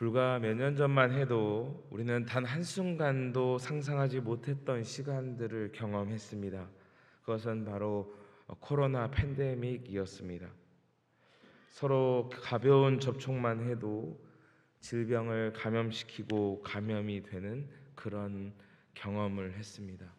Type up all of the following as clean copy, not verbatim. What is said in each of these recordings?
불과 몇 년 전만 해도 우리는 단 한순간도 상상하지 못했던 시간들을 경험했습니다. 그것은 바로 코로나 팬데믹이었습니다. 서로 가벼운 접촉만 해도 질병을 감염시키고 감염이 되는 그런 경험을 했습니다.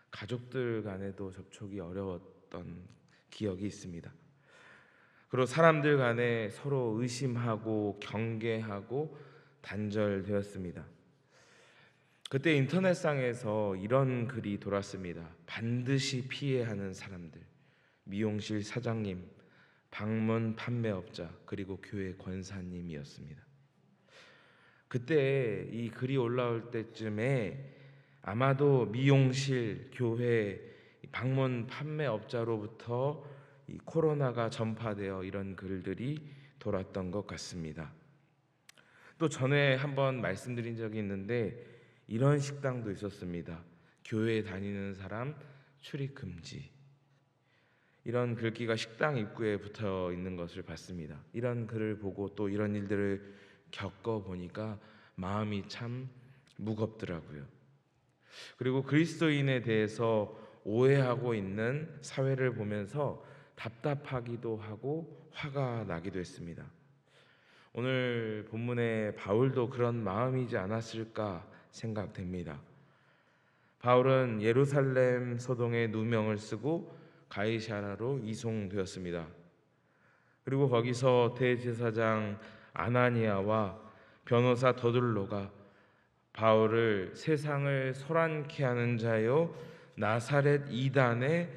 가족들 간에도 접촉이 어려웠던 기억이 있습니다. 그리고 사람들 간에 서로 의심하고 경계하고 단절되었습니다. 그때 인터넷상에서 이런 글이 돌았습니다. 반드시 피해야 하는 사람들, 미용실 사장님, 방문 판매업자, 그리고 교회 권사님이었습니다. 그때 이 글이 올라올 때쯤에 아마도 미용실, 교회, 방문 판매업자로부터 이 코로나가 전파되어 이런 글들이 돌았던 것 같습니다. 또 전에 한번 말씀드린 적이 있는데 이런 식당도 있었습니다. 교회 다니는 사람 출입 금지. 이런 글귀가 식당 입구에 붙어 있는 것을 봤습니다. 이런 글을 보고 또 이런 일들을 겪어 보니까 마음이 참 무겁더라고요. 그리고 그리스도인에 대해서 오해하고 있는 사회를 보면서 답답하기도 하고 화가 나기도 했습니다. 오늘 본문의 바울도 그런 마음이지 않았을까 생각됩니다. 바울은 예루살렘 소동에 누명을 쓰고 가이사랴로 이송되었습니다. 그리고 거기서 대제사장 아나니아와 변호사 더둘로가 바울을 세상을 소란케 하는 자요 나사렛 이단의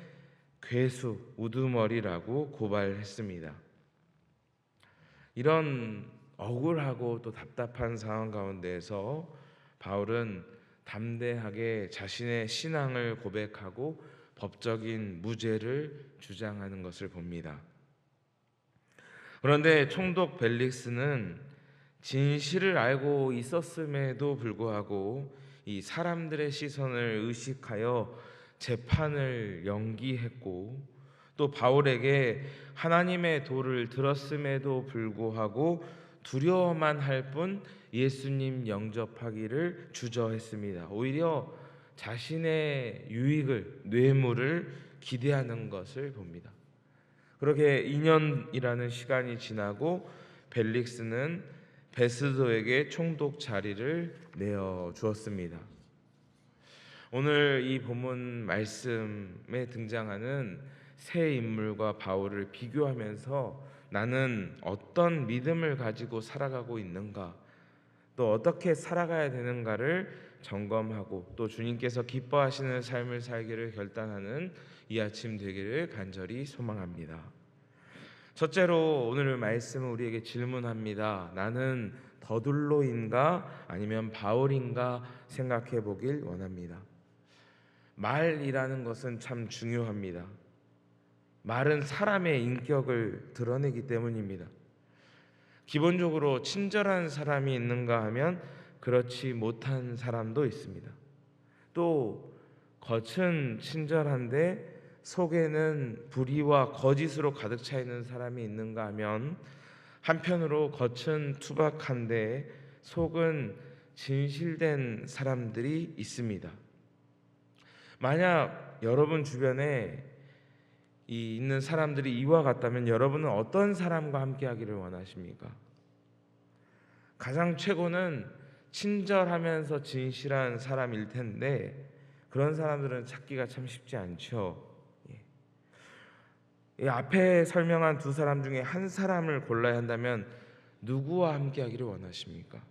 괴수 우두머리라고 고발했습니다. 이런 억울하고 또 답답한 상황 가운데에서 바울은 담대하게 자신의 신앙을 고백하고 법적인 무죄를 주장하는 것을 봅니다. 그런데 총독 벨릭스는 진실을 알고 있었음에도 불구하고 이 사람들의 시선을 의식하여 재판을 연기했고 또 바울에게 하나님의 도를 들었음에도 불구하고 두려워만 할 뿐 예수님 영접하기를 주저했습니다. 오히려 자신의 유익을, 뇌물을 기대하는 것을 봅니다. 그렇게 2년이라는 시간이 지나고 벨릭스는 베스도에게 총독 자리를 내어 주었습니다. 오늘 이 본문 말씀에 등장하는 세 인물과 바울을 비교하면서 나는 어떤 믿음을 가지고 살아가고 있는가, 또 어떻게 살아가야 되는가를 점검하고 또 주님께서 기뻐하시는 삶을 살기를 결단하는 이 아침 되기를 간절히 소망합니다. 첫째로 오늘 말씀은 우리에게 질문합니다. 나는 더둘로인가 아니면 바울인가 생각해 보길 원합니다. 말이라는 것은 참 중요합니다. 말은 사람의 인격을 드러내기 때문입니다. 기본적으로 친절한 사람이 있는가 하면 그렇지 못한 사람도 있습니다. 또 겉은 친절한데 속에는 불의와 거짓으로 가득 차 있는 사람이 있는가 하면 한편으로 겉은 투박한데 속은 진실된 사람들이 있습니다. 만약 여러분 주변에 있는 사람들이 이와 같다면 여러분은 어떤 사람과 함께 하기를 원하십니까? 가장 최고는 친절하면서 진실한 사람일 텐데 그런 사람들은 찾기가 참 쉽지 않죠. 이 앞에 설명한 두 사람 중에 한 사람을 골라야 한다면 누구와 함께 하기를 원하십니까?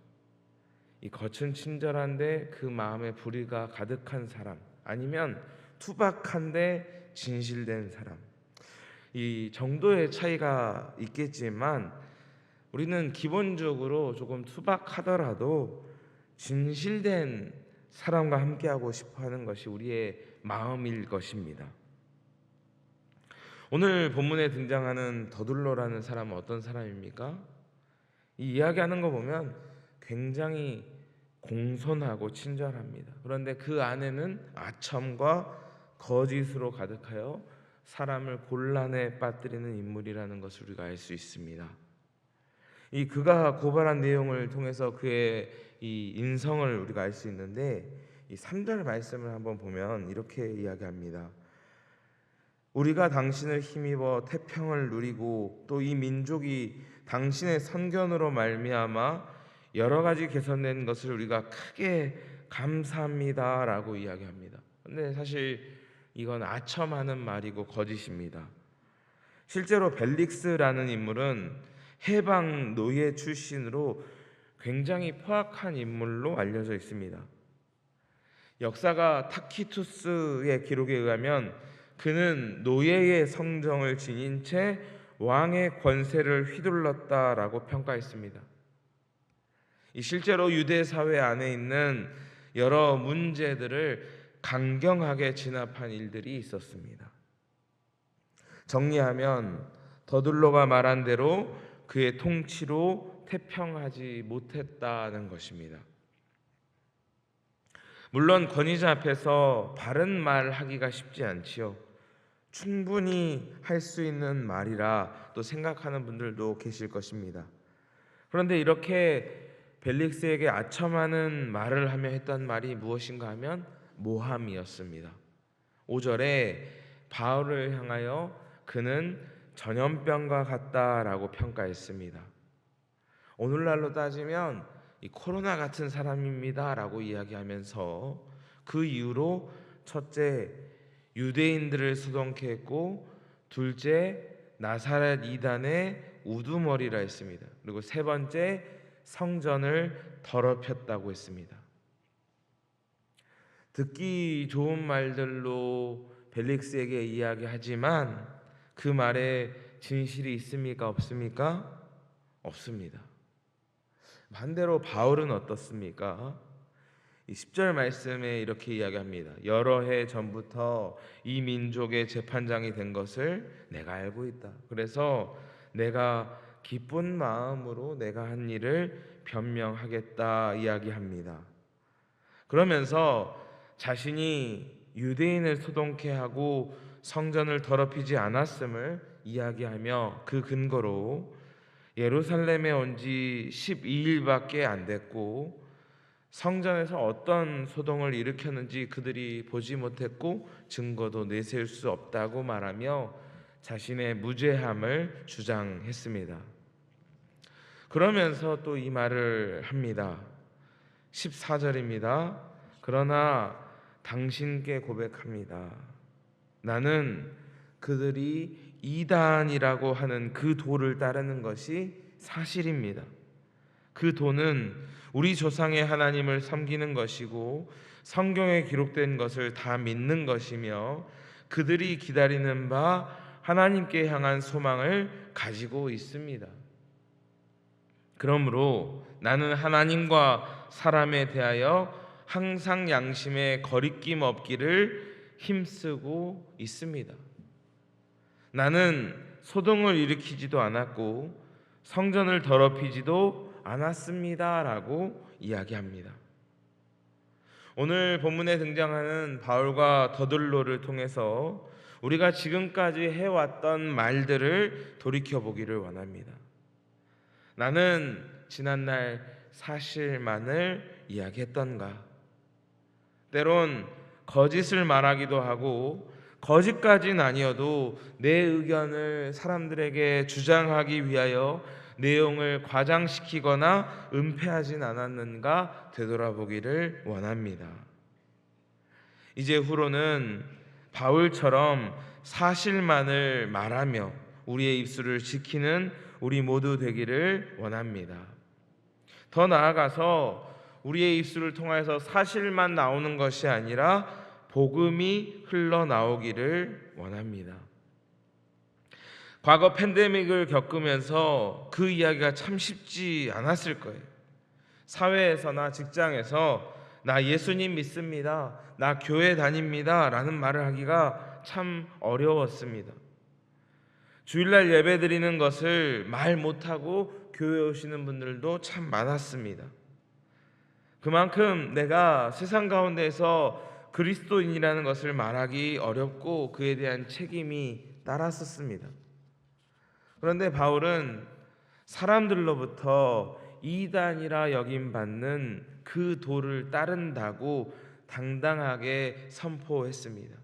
이 겉은 친절한데 그 마음에 불의가 가득한 사람, 아니면 투박한데 진실된 사람. 이 정도의 차이가 있겠지만 우리는 기본적으로 조금 투박하더라도 진실된 사람과 함께하고 싶어하는 것이 우리의 마음일 것입니다. 오늘 본문에 등장하는 더둘로라는 사람은 어떤 사람입니까? 이 이야기하는 거 보면 굉장히 공손하고 친절합니다. 그런데 그 안에는 아첨과 거짓으로 가득하여 사람을 곤란에 빠뜨리는 인물이라는 것을 우리가 알 수 있습니다. 이 그가 고발한 내용을 통해서 그의 이 인성을 우리가 알 수 있는데, 이 3절 말씀을 한번 보면 이렇게 이야기합니다. 우리가 당신을 힘입어 태평을 누리고 또 이 민족이 당신의 선견으로 말미암아 여러 가지 개선된 것을 우리가 크게 감사합니다라고 이야기합니다. 근데 사실 이건 아첨하는 말이고 거짓입니다. 실제로 벨릭스라는 인물은 해방 노예 출신으로 굉장히 포악한 인물로 알려져 있습니다. 역사가 타키투스의 기록에 의하면 그는 노예의 성정을 지닌 채 왕의 권세를 휘둘렀다라고 평가했습니다. 실제로 유대 사회 안에 있는 여러 문제들을 강경하게 진압한 일들이 있었습니다. 정리하면 더둘로가 말한 대로 그의 통치로 태평하지 못했다는 것입니다. 물론 권위자 앞에서 바른 말 하기가 쉽지 않지요. 충분히 할 수 있는 말이라 또 생각하는 분들도 계실 것입니다. 그런데 이렇게 벨릭스에게 아첨하는 말을 하며 했던 말이 무엇인가 하면 모함이었습니다. 5절에 바울을 향하여 그는 전염병과 같다라고 평가했습니다. 오늘날로 따지면 이 코로나 같은 사람입니다라고 이야기하면서 그 이후로 첫째, 유대인들을 소동케 했고, 둘째, 나사렛 이단의 우두머리라 했습니다. 그리고 세 번째, 성전을 더럽혔다고 했습니다. 듣기 좋은 말들로 벨릭스에게 이야기하지만 그 말에 진실이 있습니까? 없습니까? 없습니다. 반대로 바울은 어떻습니까? 이 10절 말씀에 이렇게 이야기합니다. 여러 해 전부터 이 민족의 재판장이 된 것을 내가 알고 있다. 그래서 내가 기쁜 마음으로 내가 한 일을 변명하겠다 이야기합니다. 그러면서 자신이 유대인을 소동케 하고 성전을 더럽히지 않았음을 이야기하며 그 근거로 예루살렘에 온 지 12일밖에 안 됐고 성전에서 어떤 소동을 일으켰는지 그들이 보지 못했고 증거도 내세울 수 없다고 말하며 자신의 무죄함을 주장했습니다. 그러면서 또 이 말을 합니다. 14절입니다. 그러나 당신께 고백합니다. 나는 그들이 이단이라고 하는 그 도를 따르는 것이 사실입니다. 그 도는 우리 조상의 하나님을 섬기는 것이고 성경에 기록된 것을 다 믿는 것이며 그들이 기다리는 바 하나님께 향한 소망을 가지고 있습니다. 그러므로 나는 하나님과 사람에 대하여 항상 양심에 거리낌 없기를 힘쓰고 있습니다. 나는 소동을 일으키지도 않았고 성전을 더럽히지도 않았습니다 라고 이야기합니다. 오늘 본문에 등장하는 바울과 더둘로를 통해서 우리가 지금까지 해왔던 말들을 돌이켜보기를 원합니다. 나는 지난날 사실만을 이야기했던가? 때론 거짓을 말하기도 하고 거짓까지는 아니어도 내 의견을 사람들에게 주장하기 위하여 내용을 과장시키거나 은폐하진 않았는가 되돌아보기를 원합니다. 이제 후로는 바울처럼 사실만을 말하며 우리의 입술을 지키는 우리 모두 되기를 원합니다. 더 나아가서 우리의 입술을 통해서 사실만 나오는 것이 아니라 복음이 흘러나오기를 원합니다. 과거 팬데믹을 겪으면서 그 이야기가 참 쉽지 않았을 거예요. 사회에서나 직장에서 나 예수님 믿습니다, 나 교회 다닙니다 라는 말을 하기가 참 어려웠습니다. 주일날 예배 드리는 것을 말 못하고 교회 오시는 분들도 참 많았습니다. 그만큼 내가 세상 가운데서 그리스도인이라는 것을 말하기 어렵고 그에 대한 책임이 따랐었습니다. 그런데 바울은 사람들로부터 이단이라 여김받는 그 도를 따른다고 당당하게 선포했습니다.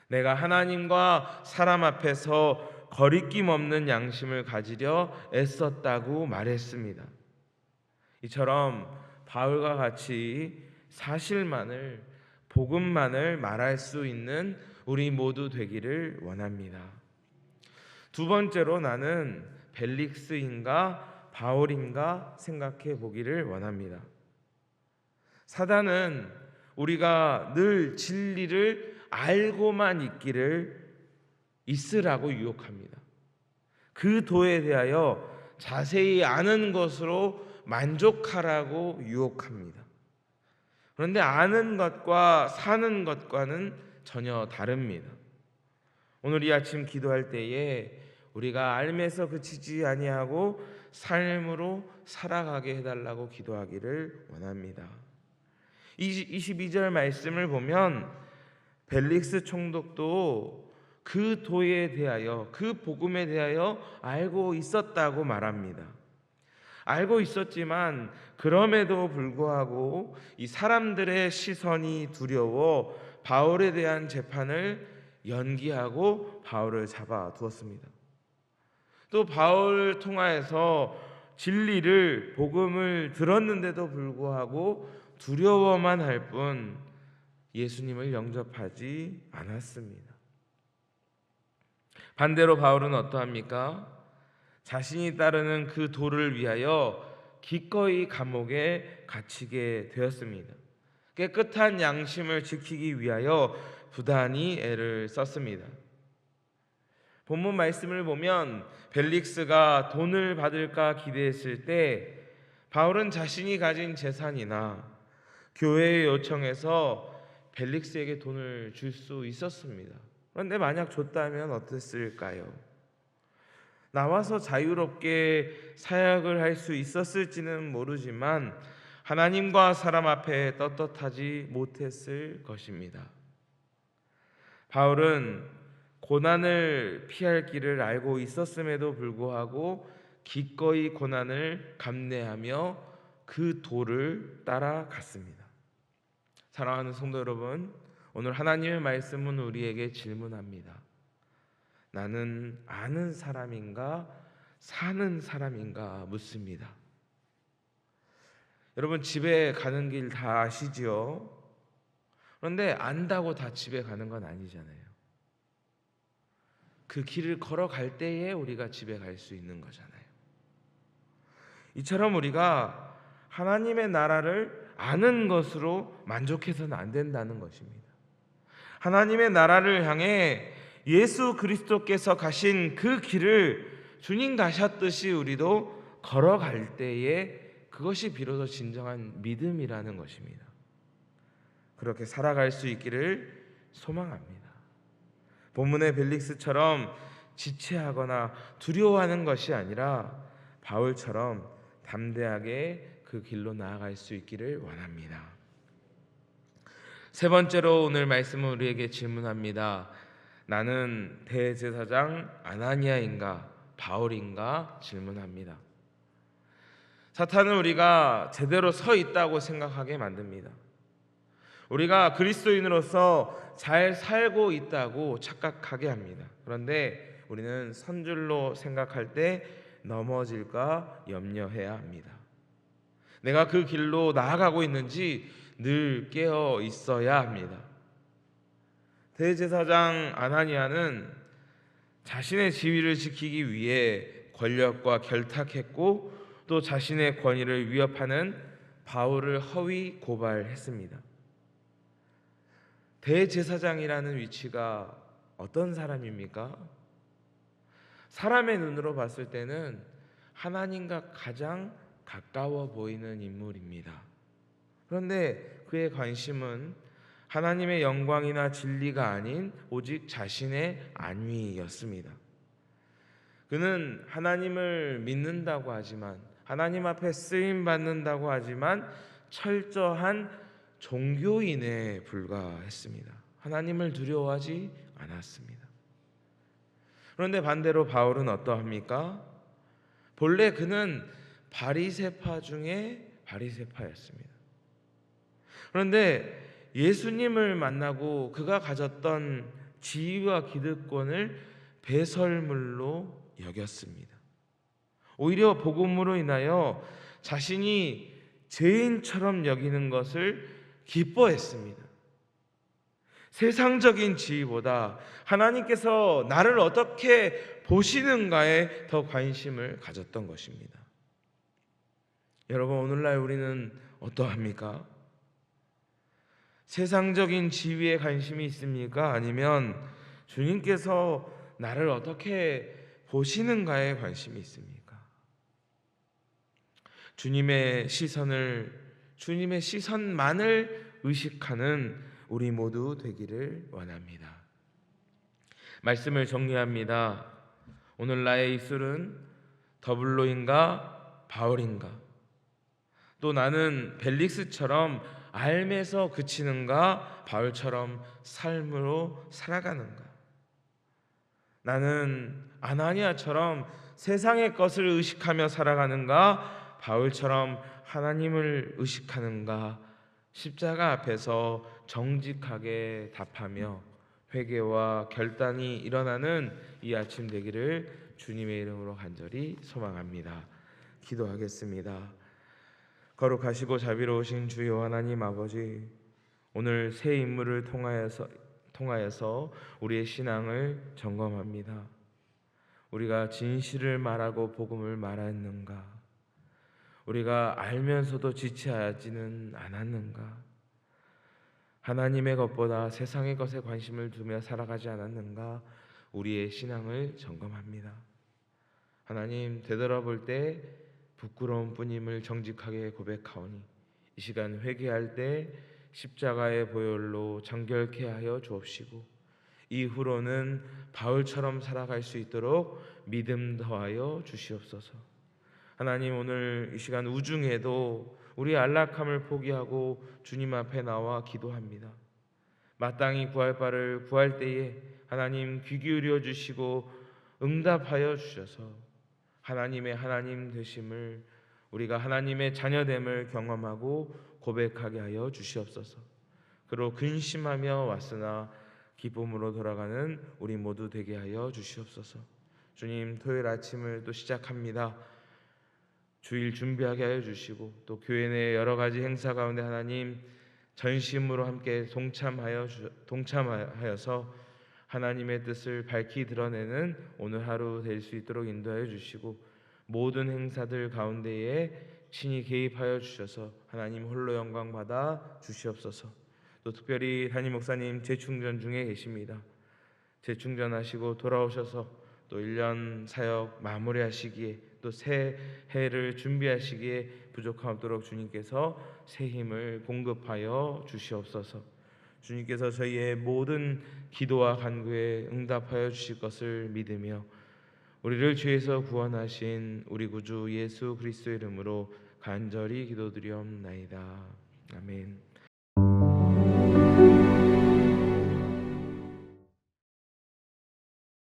내가 하나님과 사람 앞에서 거리낌 없는 양심을 가지려 애썼다고 말했습니다. 이처럼 바울과 같이 사실만을, 복음만을 말할 수 있는 우리 모두 되기를 원합니다. 두 번째로 나는 벨릭스인가 바울인가 생각해 보기를 원합니다. 사단은 우리가 늘 진리를 알고만 있으라고 유혹합니다. 그 도에 대하여 자세히 아는 것으로 만족하라고 유혹합니다. 그런데 아는 것과 사는 것과는 전혀 다릅니다. 오늘 이 아침 기도할 때에 우리가 알면서 그치지 아니하고 삶으로 살아가게 해달라고 기도하기를 원합니다. 22절 말씀을 보면 벨릭스 총독도 그 도에 대하여, 그 복음에 대하여 알고 있었다고 말합니다. 알고 있었지만 그럼에도 불구하고 이 사람들의 시선이 두려워 바울에 대한 재판을 연기하고 바울을 잡아두었습니다. 또 바울을 통하여서 진리를, 복음을 들었는데도 불구하고 두려워만 할 뿐 예수님을 영접하지 않았습니다. 반대로 바울은 어떠합니까? 자신이 따르는 그 도를 위하여 기꺼이 감옥에 갇히게 되었습니다. 깨끗한 양심을 지키기 위하여 부단히 애를 썼습니다. 본문 말씀을 보면 벨릭스가 돈을 받을까 기대했을 때 바울은 자신이 가진 재산이나 교회의 요청해서 벨릭스에게 돈을 줄 수 있었습니다. 그런데 만약 줬다면 어땠을까요? 나와서 자유롭게 사역을 할 수 있었을지는 모르지만 하나님과 사람 앞에 떳떳하지 못했을 것입니다. 바울은 고난을 피할 길을 알고 있었음에도 불구하고 기꺼이 고난을 감내하며 그 도를 따라갔습니다. 사랑하는 성도 여러분, 오늘 하나님의 말씀은 우리에게 질문합니다. 나는 아는 사람인가 사는 사람인가 묻습니다. 여러분, 집에 가는 길 다 아시지요? 그런데 안다고 다 집에 가는 건 아니잖아요. 그 길을 걸어갈 때에 우리가 집에 갈 수 있는 거잖아요. 이처럼 우리가 하나님의 나라를 아는 것으로 만족해서는 안 된다는 것입니다. 하나님의 나라를 향해 예수 그리스도께서 가신 그 길을 주님 가셨듯이 우리도 걸어갈 때에 그것이 비로소 진정한 믿음이라는 것입니다. 그렇게 살아갈 수 있기를 소망합니다. 본문의 벨릭스처럼 지체하거나 두려워하는 것이 아니라 바울처럼 담대하게 그 길로 나아갈 수 있기를 원합니다. 세 번째로 오늘 말씀은 우리에게 질문합니다. 나는 대제사장 아나니아인가 바울인가 질문합니다. 사탄은 우리가 제대로 서 있다고 생각하게 만듭니다. 우리가 그리스도인으로서 잘 살고 있다고 착각하게 합니다. 그런데 우리는 선줄로 생각할 때 넘어질까 염려해야 합니다. 내가 그 길로 나아가고 있는지 늘 깨어 있어야 합니다. 대제사장 아나니아는 자신의 지위를 지키기 위해 권력과 결탁했고 또 자신의 권위를 위협하는 바울을 허위 고발했습니다. 대제사장이라는 위치가 어떤 사람입니까? 사람의 눈으로 봤을 때는 하나님과 가장 가까워 보이는 인물입니다. 그런데 그의 관심은 하나님의 영광이나 진리가 아닌 오직 자신의 안위였습니다. 그는 하나님을 믿는다고 하지만, 하나님 앞에 쓰임 받는다고 하지만 철저한 종교인에 불과했습니다. 하나님을 두려워하지 않았습니다. 그런데 반대로 바울은 어떠합니까? 본래 그는 바리새파 중에 바리새파였습니다. 그런데 예수님을 만나고 그가 가졌던 지위와 기득권을 배설물로 여겼습니다. 오히려 복음으로 인하여 자신이 죄인처럼 여기는 것을 기뻐했습니다. 세상적인 지위보다 하나님께서 나를 어떻게 보시는가에 더 관심을 가졌던 것입니다. 여러분, 오늘날 우리는 어떠합니까? 세상적인 지위에 관심이 있습니까? 아니면 주님께서 나를 어떻게 보시는가에 관심이 있습니까? 주님의 시선만을 의식하는 우리 모두 되기를 원합니다. 말씀을 정리합니다. 오늘 나의 입술은 더블로인가 바울인가? 또 나는 벨릭스처럼 알매서 그치는가 바울처럼 삶으로 살아가는가? 나는 아나니아처럼 세상의 것을 의식하며 살아가는가 바울처럼 하나님을 의식하는가? 십자가 앞에서 정직하게 답하며 회개와 결단이 일어나는 이 아침 되기를 주님의 이름으로 간절히 소망합니다. 기도하겠습니다. 거룩하시고 자비로우신 주여 하나님 아버지, 오늘 새 인물을 통하여서 우리의 신앙을 점검합니다. 우리가 진실을 말하고 복음을 말했는가? 우리가 알면서도 지체하지는 않았는가? 하나님의 것보다 세상의 것에 관심을 두며 살아가지 않았는가? 우리의 신앙을 점검합니다. 하나님, 되돌아볼 때 부끄러운 뿐임을 정직하게 고백하오니 이 시간 회개할 때 십자가의 보혈로 정결케 하여 주옵시고 이후로는 바울처럼 살아갈 수 있도록 믿음 더하여 주시옵소서. 하나님, 오늘 이 시간 우중에도 우리의 안락함을 포기하고 주님 앞에 나와 기도합니다. 마땅히 구할 바를 구할 때에 하나님 귀 기울여 주시고 응답하여 주셔서 하나님의 하나님 되심을, 우리가 하나님의 자녀됨을 경험하고 고백하게 하여 주시옵소서. 그로 근심하며 왔으나 기쁨으로 돌아가는 우리 모두 되게 하여 주시옵소서. 주님, 토요일 아침을 또 시작합니다. 주일 준비하게 하여 주시고 또 교회 내 여러 가지 행사 가운데 하나님 전심으로 함께 동참하여서 하나님의 뜻을 밝히 드러내는 오늘 하루 될 수 있도록 인도하여 주시고 모든 행사들 가운데에 친히 개입하여 주셔서 하나님 홀로 영광 받아 주시옵소서. 또 특별히 담임 목사님 재충전 중에 계십니다. 재충전하시고 돌아오셔서 또 1년 사역 마무리하시기에 또 새 해를 준비하시기에 부족함 없도록 주님께서 새 힘을 공급하여 주시옵소서. 주님께서 저희의 모든 기도와 간구에 응답하여 주실 것을 믿으며 우리를 죄에서 구원하신 우리 구주 예수 그리스도의 이름으로 간절히 기도드리옵나이다. 아멘.